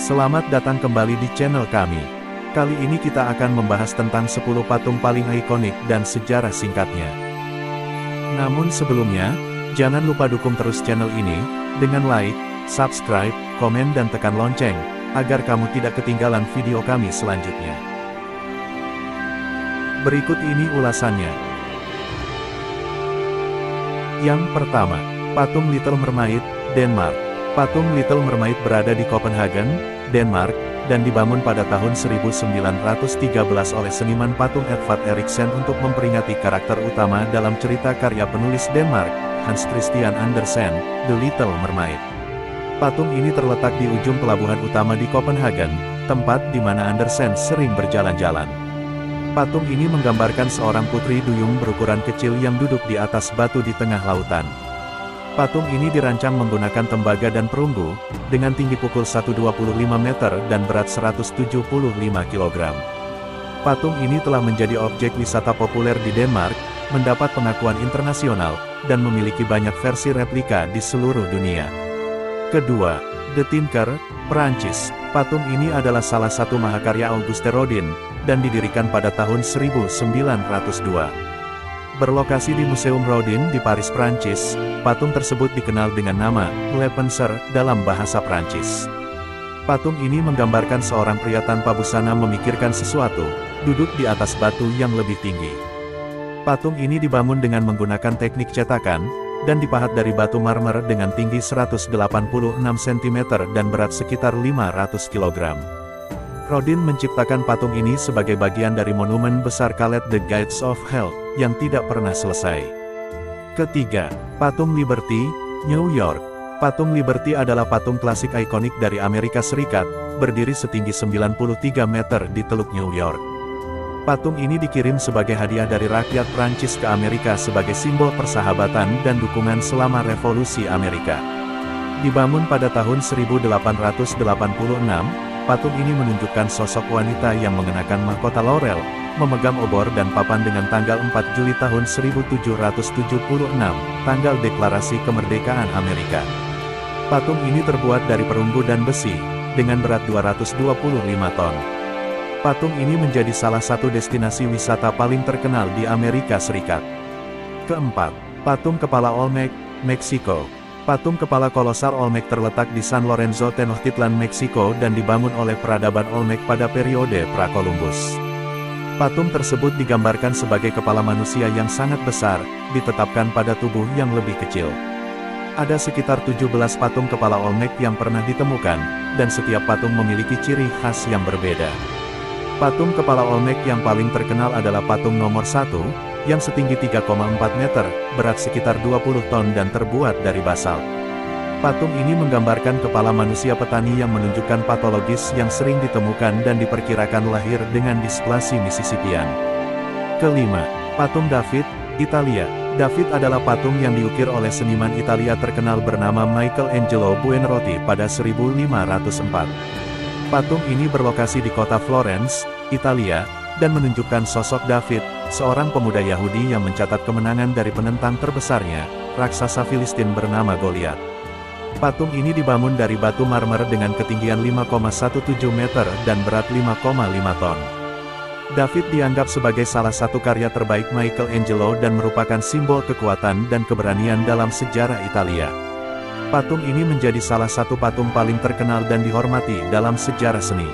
Selamat datang kembali di channel kami. Kali ini kita akan membahas tentang 10 patung paling ikonik dan sejarah singkatnya. Namun sebelumnya, jangan lupa dukung terus channel ini, dengan like, subscribe, komen dan tekan lonceng, agar kamu tidak ketinggalan video kami selanjutnya. Berikut ini ulasannya. Yang pertama, patung Little Mermaid, Denmark. Patung Little Mermaid berada di Copenhagen, Denmark, dan dibangun pada tahun 1913 oleh seniman patung Edvard Eriksen untuk memperingati karakter utama dalam cerita karya penulis Denmark, Hans Christian Andersen, The Little Mermaid. Patung ini terletak di ujung pelabuhan utama di Copenhagen, tempat di mana Andersen sering berjalan-jalan. Patung ini menggambarkan seorang putri duyung berukuran kecil yang duduk di atas batu di tengah lautan. Patung ini dirancang menggunakan tembaga dan perunggu, dengan tinggi pukul 125 meter dan berat 175 kg. Patung ini telah menjadi objek wisata populer di Denmark, mendapat pengakuan internasional, dan memiliki banyak versi replika di seluruh dunia. Kedua, The Tinker, Perancis. Patung ini adalah salah satu mahakarya Auguste Rodin, dan didirikan pada tahun 1902. Berlokasi di Museum Rodin di Paris, Prancis, patung tersebut dikenal dengan nama Le Penseur dalam bahasa Prancis. Patung ini menggambarkan seorang pria tanpa busana memikirkan sesuatu, duduk di atas batu yang lebih tinggi. Patung ini dibangun dengan menggunakan teknik cetakan, dan dipahat dari batu marmer dengan tinggi 186 cm dan berat sekitar 500 kg. Rodin menciptakan patung ini sebagai bagian dari monumen besar Calet The Gates of Hell, yang tidak pernah selesai. Ketiga, patung Liberty, New York. Patung Liberty adalah patung klasik ikonik dari Amerika Serikat, berdiri setinggi 93 meter di Teluk New York. Patung ini dikirim sebagai hadiah dari rakyat Prancis ke Amerika sebagai simbol persahabatan dan dukungan selama Revolusi Amerika. Dibangun pada tahun 1886, patung ini menunjukkan sosok wanita yang mengenakan mahkota laurel, memegang obor dan papan dengan tanggal 4 Juli tahun 1776, tanggal deklarasi kemerdekaan Amerika. Patung ini terbuat dari perunggu dan besi, dengan berat 225 ton. Patung ini menjadi salah satu destinasi wisata paling terkenal di Amerika Serikat. Keempat, patung kepala Olmec, Meksiko. Patung kepala kolosal Olmec terletak di San Lorenzo Tenochtitlan, Meksiko dan dibangun oleh peradaban Olmec pada periode pra-Columbus. Patung tersebut digambarkan sebagai kepala manusia yang sangat besar, ditetapkan pada tubuh yang lebih kecil. Ada sekitar 17 patung kepala Olmec yang pernah ditemukan, dan setiap patung memiliki ciri khas yang berbeda. Patung kepala Olmec yang paling terkenal adalah patung nomor 1, yang setinggi 3,4 meter, berat sekitar 20 ton dan terbuat dari basalt. Patung ini menggambarkan kepala manusia petani yang menunjukkan patologis yang sering ditemukan dan diperkirakan lahir dengan displasi Mississippian. Kelima, patung David, Italia. David adalah patung yang diukir oleh seniman Italia terkenal bernama Michelangelo Buonarroti pada 1504. Patung ini berlokasi di kota Florence, Italia, dan menunjukkan sosok David, seorang pemuda Yahudi yang mencatat kemenangan dari penentang terbesarnya, raksasa Filistin bernama Goliat. Patung ini dibangun dari batu marmer dengan ketinggian 5,17 meter dan berat 5,5 ton. David dianggap sebagai salah satu karya terbaik Michelangelo dan merupakan simbol kekuatan dan keberanian dalam sejarah Italia. Patung ini menjadi salah satu patung paling terkenal dan dihormati dalam sejarah seni.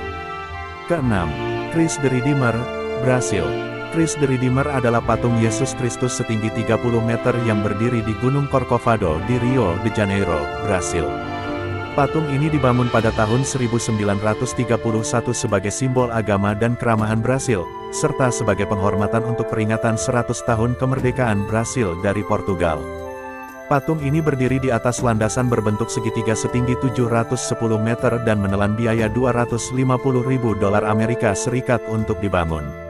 Keenam, Christ the Redeemer, Brasil. Christ the Redeemer adalah patung Yesus Kristus setinggi 30 meter yang berdiri di Gunung Corcovado di Rio de Janeiro, Brasil. Patung ini dibangun pada tahun 1931 sebagai simbol agama dan keramahan Brasil, serta sebagai penghormatan untuk peringatan 100 tahun kemerdekaan Brasil dari Portugal. Patung ini berdiri di atas landasan berbentuk segitiga setinggi 710 meter dan menelan biaya $250.000 Amerika Serikat untuk dibangun.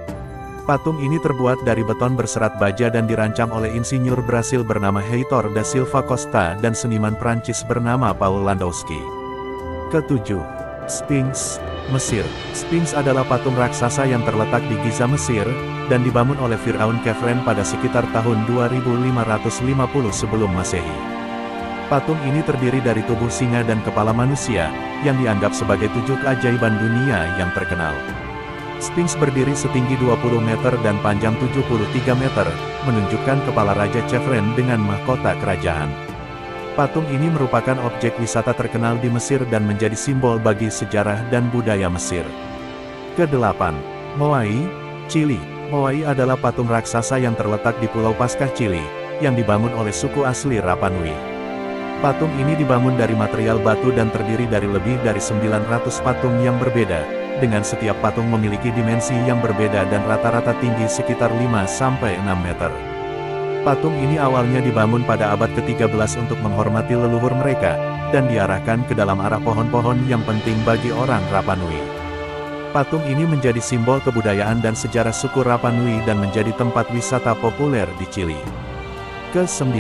Patung ini terbuat dari beton berserat baja dan dirancang oleh insinyur Brasil bernama Heitor da Silva Costa dan seniman Prancis bernama Paul Landowski. Ketujuh, Sphinx, Mesir. Sphinx adalah patung raksasa yang terletak di Giza, Mesir, dan dibangun oleh Firaun Khefren pada sekitar tahun 2550 sebelum Masehi. Patung ini terdiri dari tubuh singa dan kepala manusia, yang dianggap sebagai 7 keajaiban dunia yang terkenal. Sphinx berdiri setinggi 20 meter dan panjang 73 meter, menunjukkan kepala Raja Chephren dengan mahkota kerajaan. Patung ini merupakan objek wisata terkenal di Mesir dan menjadi simbol bagi sejarah dan budaya Mesir. Kedelapan, Moai, Chili. Moai adalah patung raksasa yang terletak di Pulau Paskah Chili, yang dibangun oleh suku asli Rapa Nui. Patung ini dibangun dari material batu dan terdiri dari lebih dari 900 patung yang berbeda, dengan setiap patung memiliki dimensi yang berbeda dan rata-rata tinggi sekitar 5-6 meter. Patung ini awalnya dibangun pada abad ke-13 untuk menghormati leluhur mereka, dan diarahkan ke dalam arah pohon-pohon yang penting bagi orang Rapa Nui. Patung ini menjadi simbol kebudayaan dan sejarah suku Rapa Nui dan menjadi tempat wisata populer di Chili. Ke-9.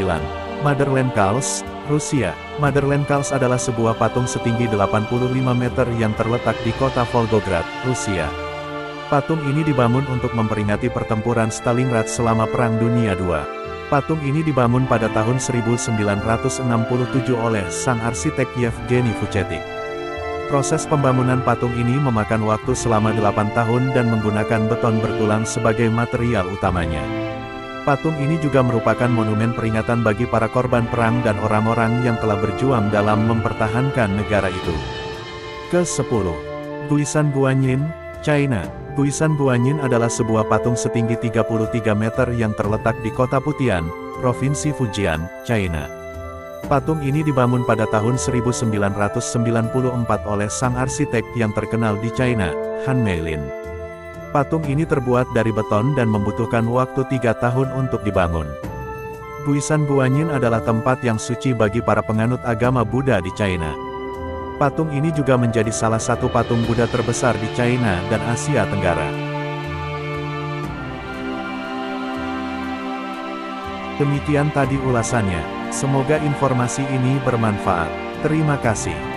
Motherland Calls, Rusia. Motherland Calls adalah sebuah patung setinggi 85 meter yang terletak di kota Volgograd, Rusia. Patung ini dibangun untuk memperingati pertempuran Stalingrad selama Perang Dunia II. Patung ini dibangun pada tahun 1967 oleh sang arsitek Yevgeny Vuchetik. Proses pembangunan patung ini memakan waktu selama 8 tahun dan menggunakan beton bertulang sebagai material utamanya. Patung ini juga merupakan monumen peringatan bagi para korban perang dan orang-orang yang telah berjuang dalam mempertahankan negara itu. Ke-10. Guisan Guanyin, China. Guisan Guanyin adalah sebuah patung setinggi 33 meter yang terletak di kota Putian, Provinsi Fujian, China. Patung ini dibangun pada tahun 1994 oleh sang arsitek yang terkenal di China, Han Meilin. Patung ini terbuat dari beton dan membutuhkan waktu 3 tahun untuk dibangun. Guisan Guanyin adalah tempat yang suci bagi para penganut agama Buddha di China. Patung ini juga menjadi salah satu patung Buddha terbesar di China dan Asia Tenggara. Demikian tadi ulasannya. Semoga informasi ini bermanfaat. Terima kasih.